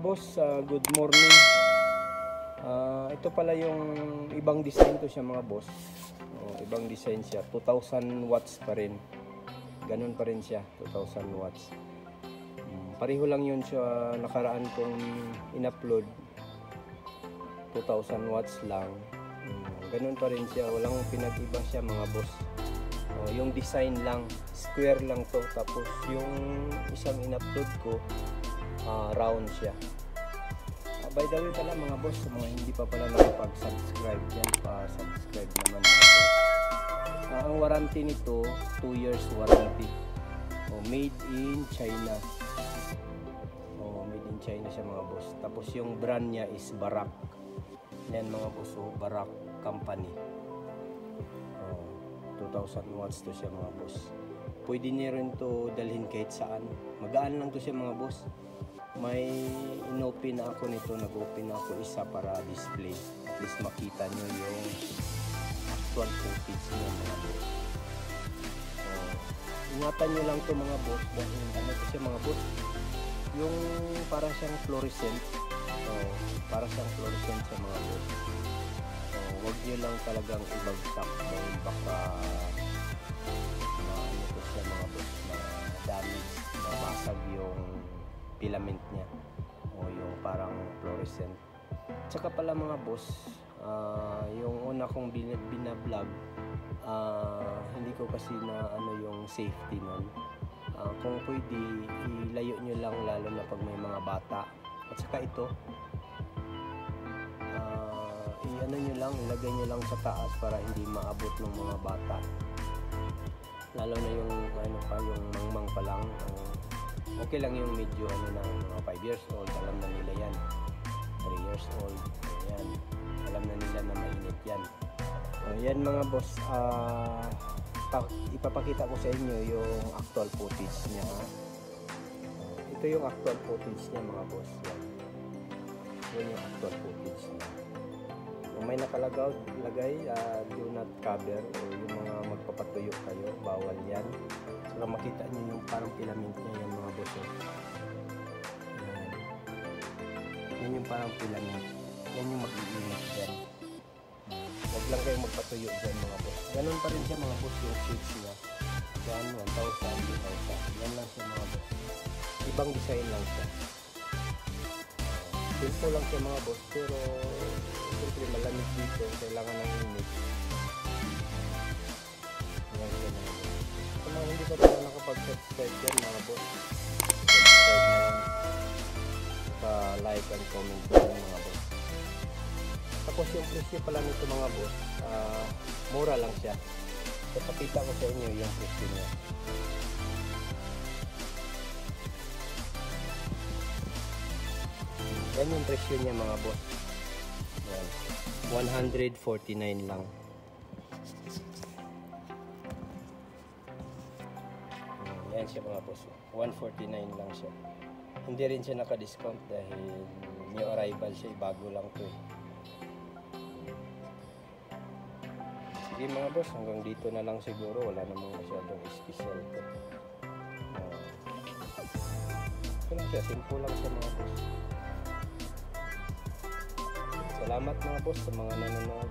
boss, good morning. Ito pala yung ibang design to siya mga boss. Ibang design siya, 2000 watts pa rin. Ganun pa rin siya, 2000 watts. Pareho lang yun siya nakaraan kong in-upload. 2000 watts lang. Ganun pa rin siya, walang pinag-iba siya mga boss. Yung design lang, square lang to. Tapos yung isang in-upload ko, round siya. By the way pala mga boss, sa mga hindi pa pala nakapag-subscribe dyan, pa-subscribe naman mga boss. Ang warranty nito, 2 years warranty. Made in China. Made in China siya mga boss. Tapos yung brand niya is Barak. Yan mga boss, Barak company. 2000 watts to siya mga boss. Pwede niyo rin to dalhin kahit saan. Magaan lang to siya mga boss. May in-open na ako nito, nag-open na ako isa para display. At least makita nyo yung actual footage niya mga boss. Ingatan nyo lang to mga boss dahil ano to siya mga boss, yung para siyang fluorescent. Para siyang fluorescent sa mga boss. Huwag nyo lang talagang ibagsak dahil baka ano to siya mga boss, na damage, mabasag yung filament niya o yung parang fluorescent. Tsaka pala mga boss, yung una kong binablog, hindi ko kasi na ano yung safety nun. Kung pwede, ilayo nyo lang lalo na pag may mga bata. At saka ito, ano nyo lang, ilagay nyo lang sa taas para hindi maabot ng mga bata. Lalo na yung ano pa, yung mangmang pa lang. Okay lang yung medyo ano na mga 5 years old, alam na nila yan. 3 years old, ayan. Alam na nila na mainit yan. Yan mga boss, ipapakita ko sa inyo yung actual footage niya. Ito yung actual footage niya mga boss. Yan yung actual footage niya. Kung may nakalagay, do not cover, o yung mga magpapatuyo kayo, bawal yan. Saka makita niyo yung parang filament niya yan mga boss. Yan yung parang filament. Yan yung mag-iinit dyan. Huwag lang kayong magpatuyo dyan mga boss. Ganun pa rin siya mga boss yung switch niya. Yan, 1,000, 2,000. Yan lang siya mga boss. Ibang design lang siya. Simple lang siya mga boss, pero siyempre malamig dito, kailangan ng init. Yan siya mga boss. Kung hindi pa pala nakapag-subscribe yan mga boss, subscribe na yan. Pa-like and comment yan mga boss. Tapos yung presyo pala nito mga boss, mura lang siya. So pakita ko sa inyo yung presyo niya. Yan yung presyo niya mga boss. Yan. 149 lang. Yan siya mga boss. 149 lang siya. Hindi rin siya naka-discount dahil new arrival siya. Bago lang to eh. Sige mga boss, hanggang dito na lang siguro. Wala namang masyadong special to. Ito lang siya. Simple lang siya mga boss. Salamat mga boss sa mga nanonood.